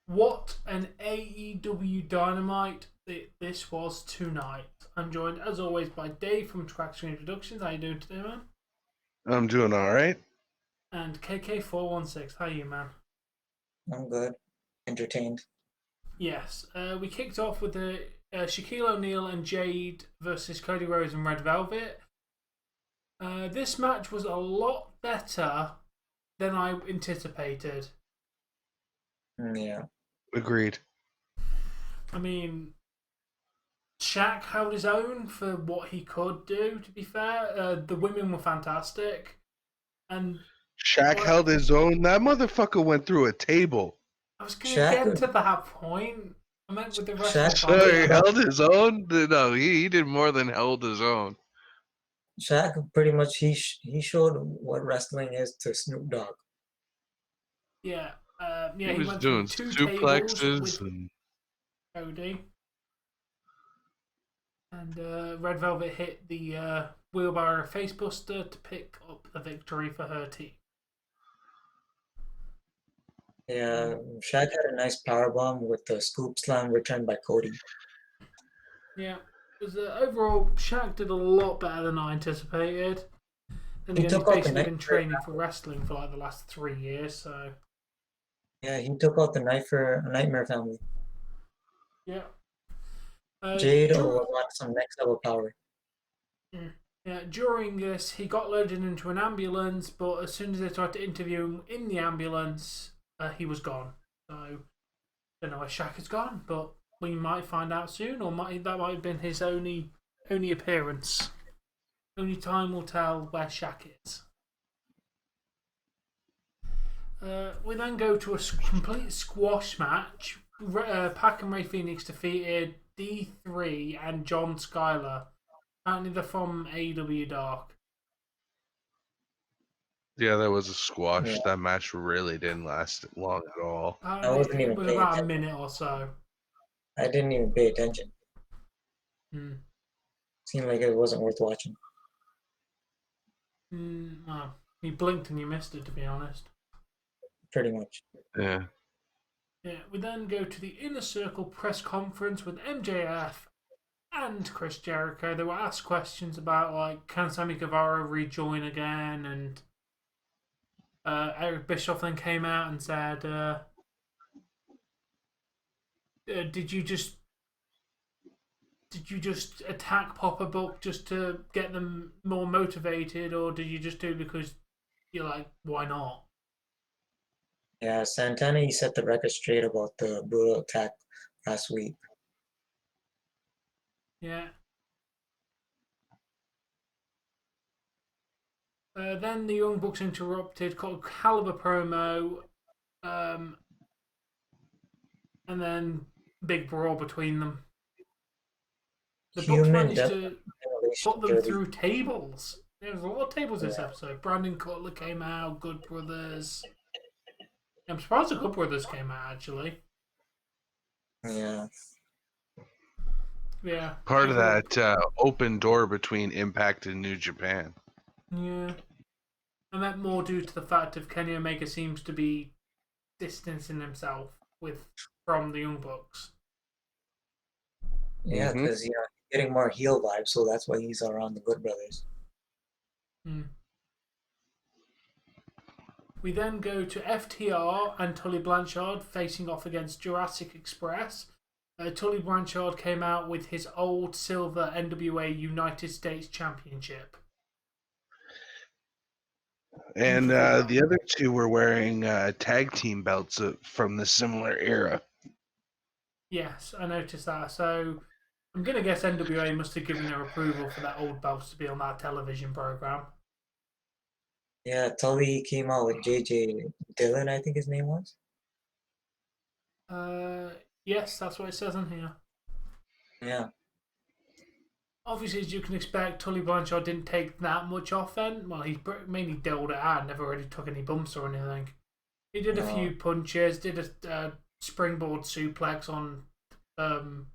What an AEW Dynamite this was tonight. I'm joined, as always, by Dave from Traction Introductions. How you doing today, man? I'm doing all right. And KK416. How you, man? I'm good. Entertained. Yes. We kicked off with the Shaquille O'Neal and Jade versus Cody Rhodes and Red Velvet. This match was a lot better than I anticipated. Yeah. Agreed. I mean, Shaq held his own for what he could do, to be fair. The women were fantastic. And Shaq held his own. That motherfucker went through a table. I was going to get to that point. I meant with the wrestling. He held his own? No, he did more than held his own. Shaq pretty much he showed what wrestling is to Snoop Dogg. Yeah, he was went doing through two suplexes tables with and Cody, and Red Velvet hit the wheelbarrow facebuster to pick up the victory for her team. Yeah, Shaq had a nice powerbomb with the scoop slam returned by Cody. Yeah, because overall Shaq did a lot better than I anticipated. Then again, he's basically been training for wrestling for like the last 3 years, so. Yeah, he took out the Nightmare family. Yeah. Jade wants some next level power. Yeah, during this, he got loaded into an ambulance, but as soon as they tried to interview him in the ambulance, he was gone. So, don't know where Shaq has gone, but we might find out soon, or that might have been his only appearance. Only time will tell where Shaq is. We then go to a complete squash match. Pac and Ray Phoenix defeated D3 and John Skyler. Apparently they're from AEW Dark. Yeah, that was a squash. Yeah. That match really didn't last long at all. It was about a minute or so. I didn't even pay attention. Seemed like it wasn't worth watching. No. You blinked and you missed it, to be honest. Pretty much. Yeah. Yeah, we then go to the Inner Circle press conference with MJF and Chris Jericho. They were asked questions about, like, can Sammy Guevara rejoin again? And Eric Bischoff then came out and said, did you just attack Papa Buck just to get them more motivated, or did you just do it because you're like, why not? Yeah, Santana, he set the record straight about the brutal attack last week. Yeah. Then the Young Bucks interrupted, cut a hell of a promo, and then big brawl between them. The Bucks managed to put them through tables. There was a lot of tables this episode. Brandon Cutler came out, Good Brothers. I'm surprised the Good Brothers came out, actually. Yeah. Yeah. Part of that open door between Impact and New Japan. Yeah. I meant more due to the fact of Kenny Omega seems to be distancing himself from the Young Bucks. Yeah, because he's getting more heel vibes, so that's why he's around the Good Brothers. We then go to FTR and Tully Blanchard facing off against Jurassic Express. Tully Blanchard came out with his old silver NWA United States Championship. And the other two were wearing tag team belts from the similar era. Yes, I noticed that. So I'm going to guess NWA must have given their approval for that old belt to be on that television program. Yeah, Tully came out with JJ Dillon, I think his name was. Yes, that's what it says on here. Yeah. Obviously, as you can expect, Tully Blanchard didn't take that much off then. Well, he mainly dealt it out, never really took any bumps or anything. He did a few punches, did a springboard suplex on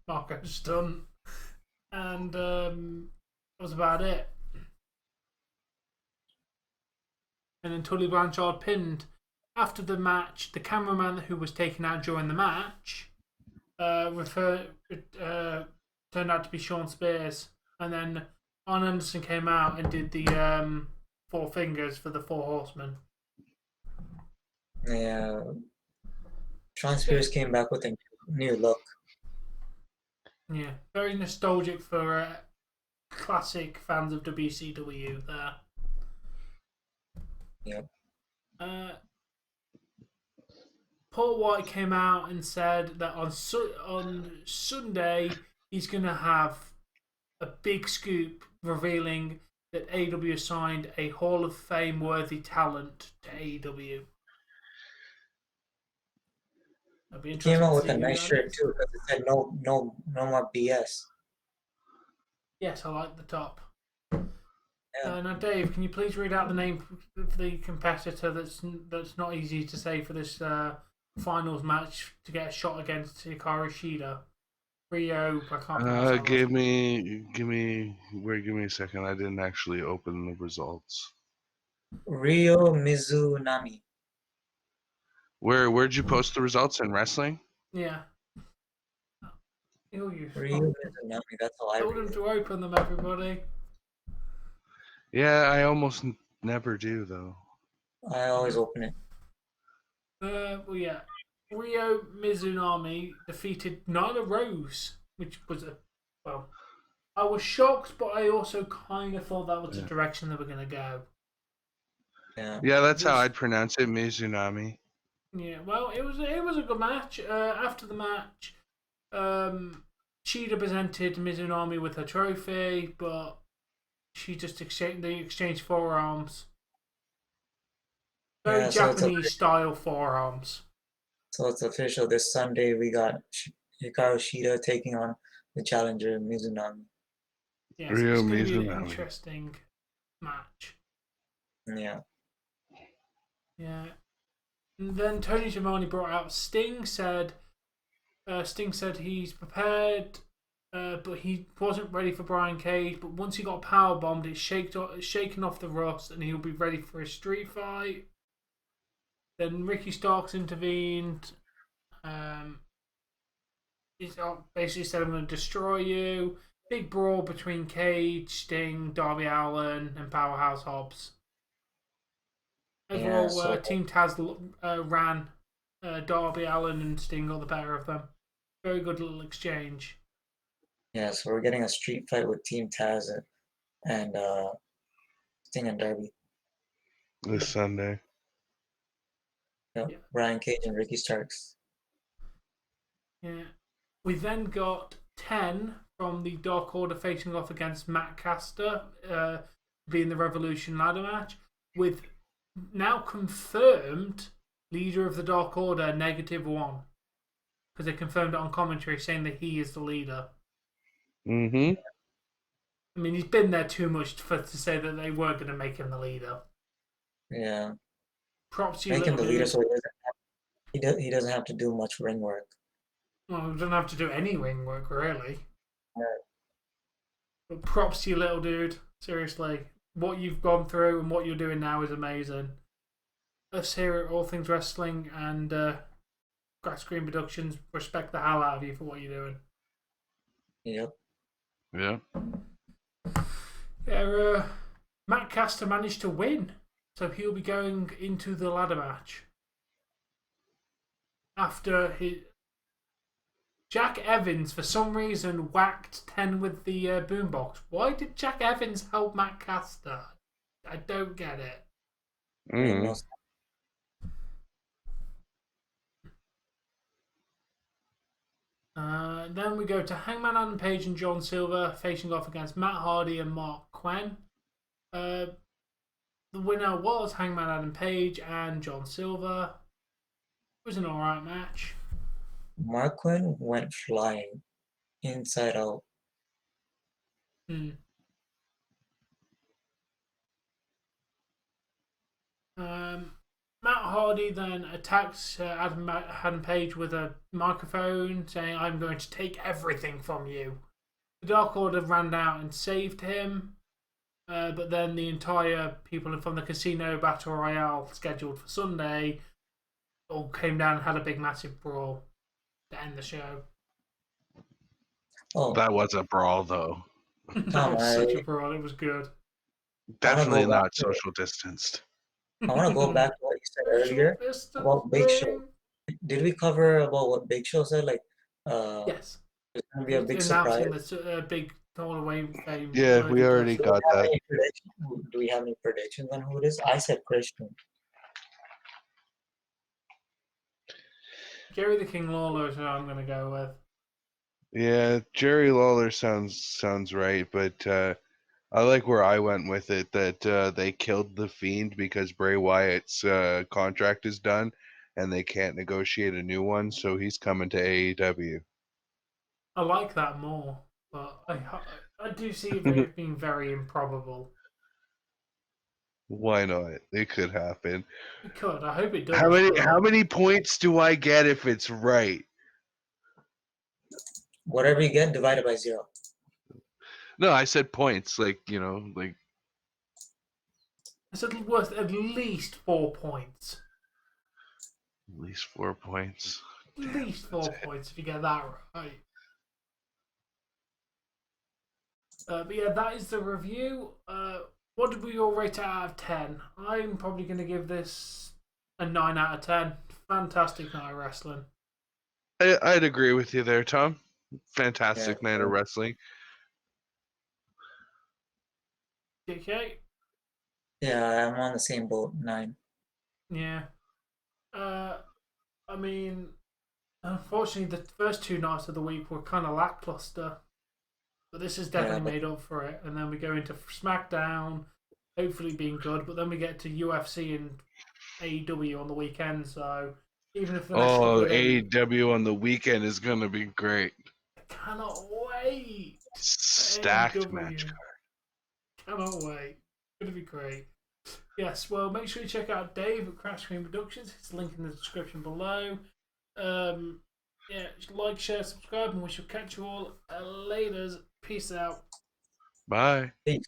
Marco Stunt, and that was about it. And then Tully Blanchard pinned after the match, the cameraman who was taken out during the match turned out to be Sean Spears. And then Arn Anderson came out and did the 4 fingers for the 4 Horsemen. Yeah. Sean Spears came back with a new look. Yeah, very nostalgic for classic fans of WCW there. Yep. Paul White came out and said that on Sunday he's going to have a big scoop revealing that AEW signed a Hall of Fame worthy talent to AEW. He came out with a nice shirt too because it said no more BS. Yes, I like the top. Yeah. Now, Dave, can you please read out the name of the competitor that's not easy to say for this finals match to get a shot against Hikaru Shida? Rio, I can't pronounce that. Give me a second. I didn't actually open the results. Ryo Mizunami. Where'd you post the results in wrestling? Yeah. Ryo Mizunami, that's how I told read him it. to open them, everybody. Yeah, I almost never do though. I always open it. Well, yeah. Ryo Mizunami defeated Nyla Rose, which was I was shocked, but I also kind of thought that was the direction they were going to go. Yeah, that's how I'd pronounce it, Mizunami. Yeah, well, it was a good match. After the match, Shida presented Mizunami with her trophy, but they exchanged forearms. Very Japanese style forearms. So it's official. This Sunday we got Hikaru Shida taking on the challenger Mizunami. Yes, it's going to be an interesting match. Yeah. Yeah. And then Tony Schiavone brought out Sting. Said he's prepared, but he wasn't ready for Brian Cage. But once he got powerbombed, it's shaken off the rust, and he'll be ready for a street fight. Then Ricky Starks intervened. He basically said, "I'm going to destroy you." Big brawl between Cage, Sting, Darby Allin, and Powerhouse Hobbs. Overall, Team Taz ran. Darby Allin and Sting got the better of them. Very good little exchange. Yeah, so we're getting a street fight with Team Taz and Sting and Darby. This Sunday. Yep. Yeah. Brian Cage and Ricky Starks. Yeah. We then got 10 from the Dark Order facing off against MattCaster, being the Revolution ladder match, with now confirmed leader of the Dark Order, -1. Because they confirmed it on commentary saying that he is the leader. Mm-hmm. I mean, he's been there too much to say that they weren't going to make him the leader. Yeah. Props to you, make him the leader dude. so he doesn't have to do much ring work. Well, he doesn't have to do any ring work, really. Right. But props to you, little dude. Seriously. What you've gone through and what you're doing now is amazing. Us here at All Things Wrestling and Grass Screen Productions respect the hell out of you for what you're doing. Yep. Yeah. Yeah, MattCaster managed to win, so he'll be going into the ladder match. After Jack Evans, for some reason, whacked 10 with the boombox. Why did Jack Evans help MattCaster? I don't get it. Mm-hmm. Then we go to Hangman Adam Page and John Silver facing off against Matt Hardy and Mark Quinn. The winner was Hangman Adam Page and John Silver. It was an alright match. Mark Quinn went flying inside out. Matt Hardy then attacks Adam Page with a microphone, saying, "I'm going to take everything from you." The Dark Order ran out and saved him, but then the entire people from the Casino Battle Royale scheduled for Sunday all came down and had a big, massive brawl to end the show. Oh, That was a brawl, though. That Tom, was I such a brawl. It was good. want to Definitely go back not to social distanced. I want to go back to what you said earlier about Big Show. Did we cover about what Big Show said? Like, Yes. it's gonna be a big Announcing surprise. the big Hall of Fame. Yeah, we loaded already person. got that. Do we have any predictions on who it is? I said Christian. Jerry the King Lawler is who I'm going to go with. Yeah, Jerry Lawler sounds right, but I like where I went with it, that they killed the Fiend because Bray Wyatt's contract is done and they can't negotiate a new one, so he's coming to AEW. I like that more, but I do see it being very improbable. Why not? It could happen. It could. I hope it does. How many points do I get if it's right? Whatever you get, divided by 0. No, I said points, like It's worth at least 4 points. at least 4 points. At least 4 points if you get that right. But yeah, that is the review. What did we all rate it out of 10? I'm probably going to give this a 9 out of 10. Fantastic night of wrestling. I'd agree with you there, Tom. Fantastic night of wrestling. JK? Yeah, I'm on the same boat. 9. Yeah. I mean, unfortunately, the first 2 nights of the week were kind of lackluster. But this has definitely made up for it. And then we go into SmackDown, hopefully being good. But then we get to UFC and AEW on the weekend. So even if the next couple of days, AEW on the weekend is going to be great. I cannot wait. Stacked match card. Cannot wait. It's going to be great. Yes, well, make sure you check out Dave at Crash Cream Productions. It's linked in the description below. Yeah, like, share, subscribe, and we shall catch you all later. Peace out. Bye. Peace.